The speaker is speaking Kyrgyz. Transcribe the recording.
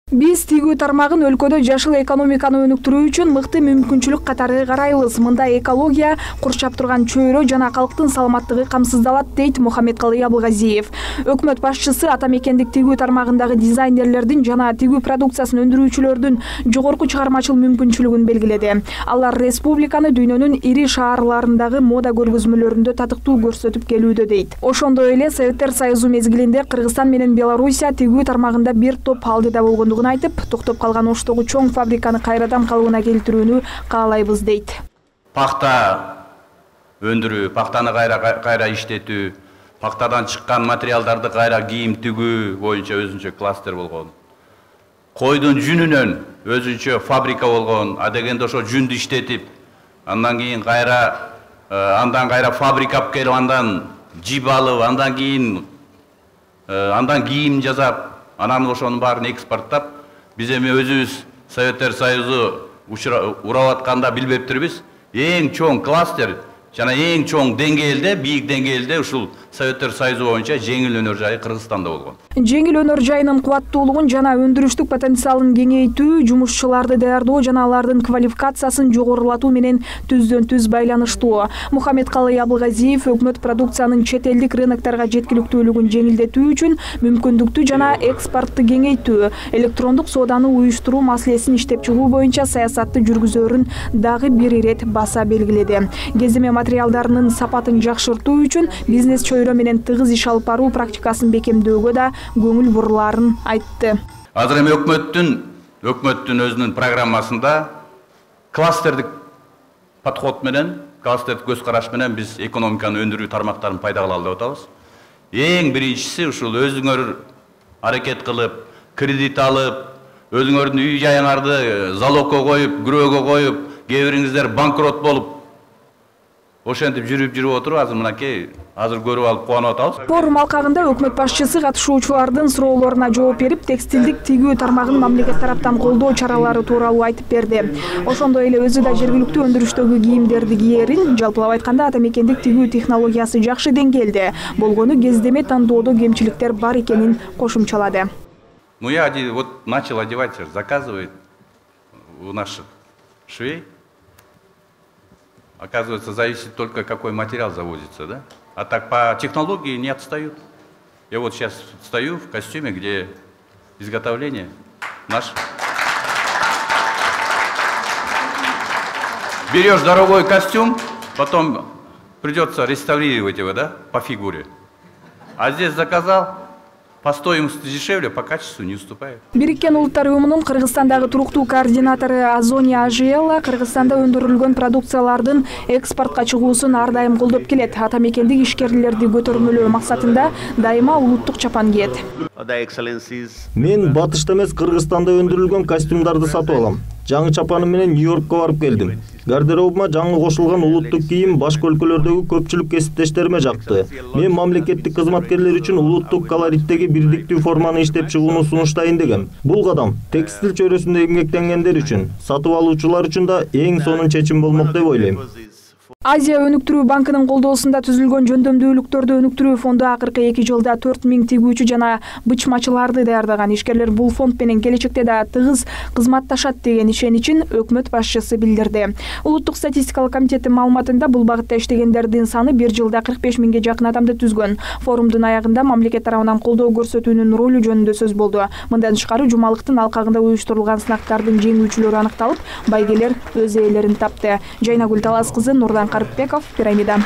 Биз тигүү тармагын өлкөдө жашыл экономиканы өнүктүрүү үчүн мыкты мүмкүнчүлүк катары карайбыз. Мында экология, курчап турган чөйрө жана калктын саламаттыгы камсыздалат, дейт Мухаммедкалый Абылгазиев. Өкмөт башчысы ата мекендик тигүү тармагындагы дизайнерлердин жана тигүү продукциясын өндүрүүчүлөрдүн жогорку чыгармачыл мүмкүнчүлүгүн белгиледи. Алар республиканы дүйнөнүн ири шаарларындагы мода көргөзмөлөрүндө татыктуу көрсөтүп келүүдө, дейт. Ошондой эле Советтер Союзу мезгилинде Кыргызстан менен Белоруссия тигүү тармагында бир топ алдыда болгондугун айтып, токтоп калган Оштогу чоң фабриканы кайрадан калыбына келтирүүнү каалайбыз, дейт. Пахта өндүрүү, пахтаны кайра иштетүү, пахтадан чыккан материалдарды кайра кийим тигүү боюнча өзүнчө кластер болгон. Койдун жүнүнөн өзүнчө фабрика болгон, адегенде ошо жүндү иштетип, андан кийин кайра фабрика алып келип, андан жип алып, андан кийим жасап, анан ошонун баарын экспорттап, биз эми өзүбүз Советтер Союзу урап атканда билбептирбиз. Эң чоң кластер жана эң чоң деңгээлде, бийик деңгээлде ушул Советтер Союзу боюнча жеңил өнөр жайы Кыргызстанда болгон. Жеңил өнөр жайынын кубаттуулугун жана өндүрүштүк потенциалын кеңейтүү, жумушчуларды даярдоо жана алардын квалификациясын жогорулатуу менен түздөн-түз байланыштуу. Мухаммедкалый Абылгазиев өкмөт продукциянын чет элдик рыноктарга жеткиликтүүлүгүн жеңилдетүү үчүн мүмкүндүктү жана экспортту кеңейтүү, электрондук сооданы уюштуруу маселесин иштеп чыгуу боюнча саясатты жүргүзөрүн дагы бир ирет баса белгиледи. Кеземе материалдарынын сапатын жакшыртуу үчүн бизнес чөйрө менен тыгыз иш алып баруу практикасын бекемдөөгө да көңүл бурулаарын айтты. Азыр эми өкмөттүн өзүнүн программасында кластердик подход менен, кластердик көз караш менен биз экономиканы өндүрүү тармактарын пайдага алалы деп атабыз. Эң биринчиси ушул өзүңөр аракет кылып, кредит алып, өзүңөрдүн үй жайыңарды залогко коюп, күрөөгө коюп, кээ бириңиздер банкрот болуп ошентип жүрүп отуруп, азыр көрүп алып кубанып атабыз. Форум алкагында өкмөт башчысы катышуучулардын суроолоруна жооп берип, текстилдик тигүү тармагын мамлекет тараптан колдоо чаралары тууралуу айтып берди. Ошондой эле өзү да жергиликтүү өндүрүштөгү кийимдерди киерин, жалпылап айтканда ата мекендик тигүү технологиясы жакшы деңгээлде болгону кездеме тандоодо кемчиликтер бар экенин кошумчалады. Ну я вот начал одевать, заказывает у наших швей. Оказывается, зависит только какой материал завозится, да? А так по технологии не отстают. Я вот сейчас стою в костюме, где изготовление наш. Берешь дорогой костюм, потом придется реставрировать его, да, по фигуре. А здесь заказал. По стоимости дешевле, по качеству не уступает. Бириккен Улуттар уюмунун Кыргызстандагы туруктуу координатору Азония Ажиэлла Кыргызстанда өндүрүлгөн продукциялардын экспортко чыгуусун ар дайым колдоп келет. Ата мекендик ишкерлерди көтөрмөлөө максатында дайыма улуттук чапан кийет. Мен батышта эмес Кыргызстанда өндүрүлгөн костюмдарды сатып алам. Жаңы чапаным менен Нью-Йоркко барып келдим. Гардеробума жаңы кошулган улуттук кийим башка өлкөлөрдөгү көпчүлүк кесиптештериме жакты. Мен мамлекеттик кызматкерлер үчүн улуттук колориттеги бирдиктүү форманы иштеп чыгууну сунуштайын дегем. Бул кадам текстил чөйрөсүндө эмгектенгендер үчүн, сатып алуучулар үчүн да эң сонун чечим болмок деп ойлойм. Азия өнүктүрүү банкынын колдоосунда түзүлгөн жөндөмдүүлүктөрдү өнүктүрүү фонду акыркы 2 жылда 4000 тигүүчү жана бычмачыларды даярдаган. Ишкерлер бул фонд менен келечекте да тыгыз кызматташат деген ишеничин өкмөт башчысы билдирди. Улуттук статистикалык комитеттин маалыматында бул багытта иштегендердин саны 1 жылда 45 миңге жакын адамды түзгөн. Форумдун аягында мамлекет тарабынан колдоо көрсөтүүнүн ролу жөнүндө сөз болду. Мындан тышкары жумалыктын алкагында уюштурулган сынактардын жеңүүчүлөрү аныкталып, байгелер өз ээлерин тапты. Жайнагүл Талас кызы, Нурдан Карыпбеков, Пирамида.